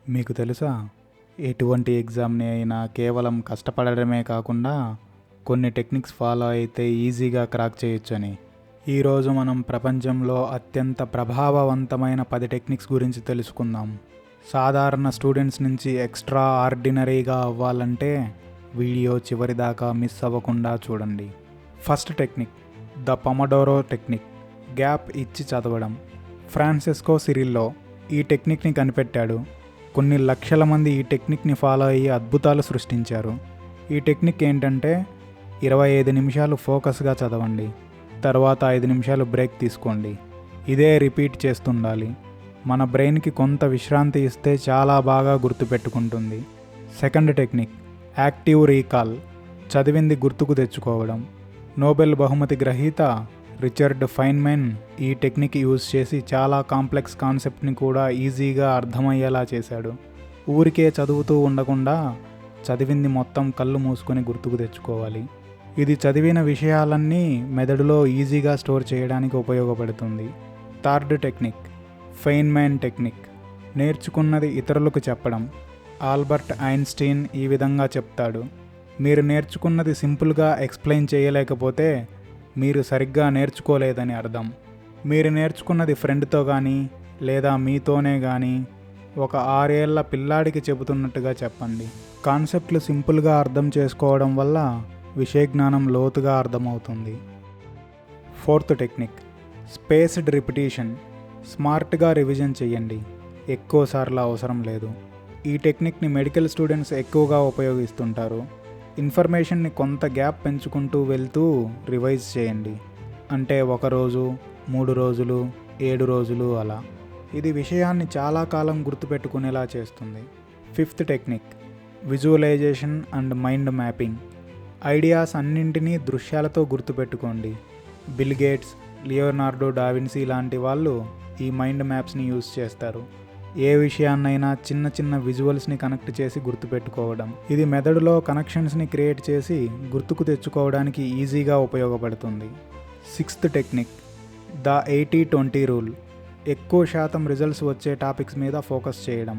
మీకు తెలుసా? ఎటువంటి ఎగ్జామ్‌ని అయినా కేవలం కష్టపడడమే కాకుండా కొన్ని టెక్నిక్స్ ఫాలో అయితే ఈజీగా క్రాక్ చేయొచ్చని. ఈరోజు మనం ప్రపంచంలో అత్యంత ప్రభావవంతమైన 10 టెక్నిక్స్ గురించి తెలుసుకుందాం. సాధారణ స్టూడెంట్స్ నుంచి ఎక్స్ట్రా ఆర్డినరీగా అవ్వాలంటే వీడియో చివరిదాకా మిస్ అవ్వకుండా చూడండి. First technique, the pomodoro technique. Gap ఇచ్చి చదవడం. ఫ్రాన్సిస్కో సిరిల్లో ఈ టెక్నిక్ని కనిపెట్టాడు. కొన్ని లక్షల మంది ఈ టెక్నిక్ని ఫాలో అయ్యి అద్భుతాలు సృష్టించారు. ఈ టెక్నిక్ ఏంటంటే 25 నిమిషాలు ఫోకస్గా చదవండి, తర్వాత 5 నిమిషాలు బ్రేక్ తీసుకోండి. ఇదే రిపీట్ చేస్తుండాలి. మన బ్రెయిన్కి కొంత విశ్రాంతి ఇస్తే చాలా బాగా గుర్తుపెట్టుకుంటుంది. Second technique, active recall. చదివింది గుర్తుకు తెచ్చుకోవడం. నోబెల్ బహుమతి గ్రహీత రిచర్డ్ ఫైన్మెన్ ఈ టెక్నిక్ యూజ్ చేసి చాలా కాంప్లెక్స్ కాన్సెప్ట్ని కూడా ఈజీగా అర్థమయ్యేలా చేశాడు. ఊరికే చదువుతూ ఉండకుండా చదివింది మొత్తం కళ్ళు మూసుకొని గుర్తుకు తెచ్చుకోవాలి. ఇది చదివిన విషయాలన్నీ మెదడులో ఈజీగా స్టోర్ చేయడానికి ఉపయోగపడుతుంది. Third technique, Feynman technique. నేర్చుకున్నది ఇతరులకు చెప్పడం. ఆల్బర్ట్ ఐన్స్టీన్ ఈ విధంగా చెప్తాడు: మీరు నేర్చుకున్నది సింపుల్గా ఎక్స్ప్లెయిన్ చేయలేకపోతే మీరు సరిగ్గా నేర్చుకోలేదని అర్థం. మీరు నేర్చుకున్నది ఫ్రెండ్తో కానీ లేదా మీతోనే కానీ ఒక 6 ఏళ్ల పిల్లాడికి చెబుతున్నట్టుగా చెప్పండి. కాన్సెప్ట్లు సింపుల్గా అర్థం చేసుకోవడం వల్ల విషయ జ్ఞానం లోతుగా అర్థమవుతుంది. Fourth technique, spaced repetition. స్మార్ట్గా రివిజన్ చేయండి, ఎక్కువసార్లు అవసరం లేదు. ఈ టెక్నిక్ని మెడికల్ స్టూడెంట్స్ ఎక్కువగా ఉపయోగిస్తుంటారు. ఇన్ఫర్మేషన్ని కొంత గ్యాప్ పెంచుకుంటూ వెళ్తూ రివైజ్ చేయండి. అంటే 1 రోజు, 3 రోజులు, 7 రోజులు అలా. ఇది విషయాన్ని చాలా కాలం గుర్తుపెట్టుకునేలా చేస్తుంది. Fifth technique, visualisation and mind mapping. Ideas అన్నింటినీ దృశ్యాలతో గుర్తుపెట్టుకోండి. బిల్ గేట్స్, లియోనార్డో డావిన్సీ లాంటి వాళ్ళు ఈ మైండ్ మ్యాప్స్ని యూజ్ చేస్తారు. ఏ విషయాన్నైనా చిన్న చిన్న విజువల్స్ని కనెక్ట్ చేసి గుర్తుపెట్టుకోవడం. ఇది మెదడులో కనెక్షన్స్ని క్రియేట్ చేసి గుర్తుకు తెచ్చుకోవడానికి ఈజీగా ఉపయోగపడుతుంది. Sixth technique, the 80-20 rule. ఎక్కువ శాతం రిజల్ట్స్ వచ్చే టాపిక్స్ మీద ఫోకస్ చేయడం.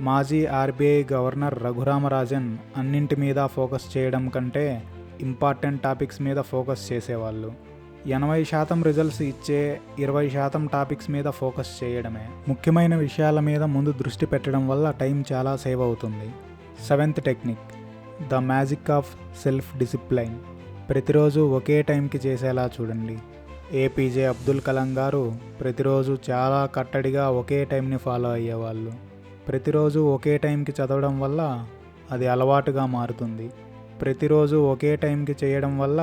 మాజీ ఆర్బీఐ గవర్నర్ రఘురామరాజన్ అన్నింటి మీద ఫోకస్ చేయడం కంటే ఇంపార్టెంట్ టాపిక్స్ మీద ఫోకస్ చేసేవాళ్ళు. 80% రిజల్ట్స్ ఇచ్చే 20% టాపిక్స్ మీద ఫోకస్ చేయడమే. ముఖ్యమైన విషయాల మీద ముందు దృష్టి పెట్టడం వల్ల టైం చాలా సేవ్ అవుతుంది. Seventh technique, the magic of self discipline. ప్రతిరోజు ఒకే టైంకి చేసేలా చూడండి. ఏపీజే అబ్దుల్ కలాం గారు ప్రతిరోజు చాలా కట్టడిగా ఒకే టైంని ఫాలో అయ్యేవాళ్ళు. ప్రతిరోజు ఒకే టైంకి చదవడం వల్ల అది అలవాటుగా మారుతుంది. ప్రతిరోజు ఒకే టైంకి చేయడం వల్ల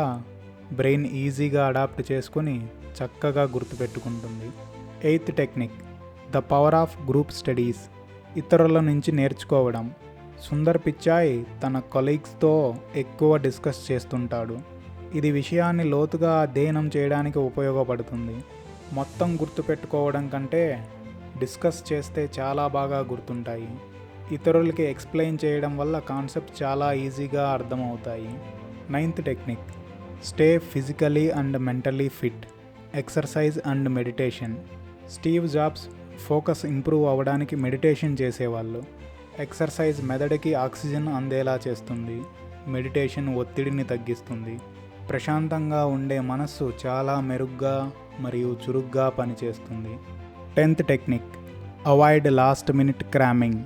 బ్రెయిన్ ఈజీగా అడాప్ట్ చేసుకొని చక్కగా గుర్తుపెట్టుకుంటుంది. Eighth technique, the power of group studies. ఇతరుల నుంచి నేర్చుకోవడం. సుందర్ పిచాయ్ తన కొలీగ్స్తో ఎక్కువ డిస్కస్ చేస్తుంటాడు. ఇది విషయాన్ని లోతుగా అధ్యయనం చేయడానికి ఉపయోగపడుతుంది. మొత్తం గుర్తుపెట్టుకోవడం కంటే డిస్కస్ చేస్తే చాలా బాగా గుర్తుంటాయి. ఇతరులకి ఎక్స్ప్లెయిన్ చేయడం వల్ల కాన్సెప్ట్ చాలా ఈజీగా అర్థమవుతాయి. Ninth technique, stay physically and mentally fit. Exercise and meditation. Steve jobs focus improve అవ్వడానికి మెడిటేషన్ చేసేవాళ్ళు. ఎక్సర్సైజ్ మెదడుకి ఆక్సిజన్ అందేలా చేస్తుంది. మెడిటేషన్ ఒత్తిడిని తగ్గిస్తుంది. ప్రశాంతంగా ఉండే మనస్సు చాలా మెరుగ్గా మరియు చురుగ్గా పనిచేస్తుంది. 10th technique, avoid last minute cramming.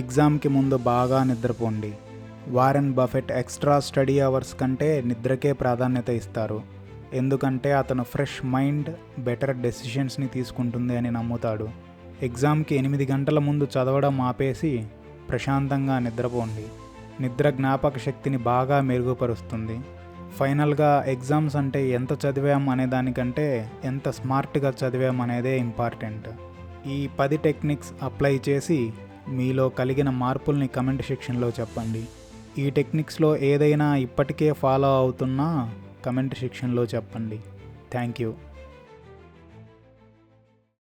ఎగ్జామ్కి ముందు బాగా నిద్రపోండి. Warren Buffett extra study hours కంటే నిద్రకే ప్రాధాన్యత ఇస్తారు. ఎందుకంటే అతను ఫ్రెష్ మైండ్ బెటర్ డెసిషన్స్ని తీసుకుంటుంది అని నమ్ముతాడు. ఎగ్జామ్కి 8 గంటల ముందు చదవడం ఆపేసి ప్రశాంతంగా నిద్రపోండి. నిద్ర జ్ఞాపక శక్తిని బాగా మెరుగుపరుస్తుంది. ఫైనల్గా ఎగ్జామ్స్ అంటే ఎంత చదివాం అనే దానికంటే ఎంత స్మార్ట్గా చదివాం అనేదే ఇంపార్టెంట్. ఈ 10 టెక్నిక్స్ అప్లై చేసి మీలో కలిగిన మార్పుల్ని కమెంట్ సెక్షన్లో చెప్పండి. ఈ టెక్నిక్స్లో ఏదైనా ఇప్పటికే ఫాలో అవుతున్నా కమెంట్ సెక్షన్లో చెప్పండి. Thank you.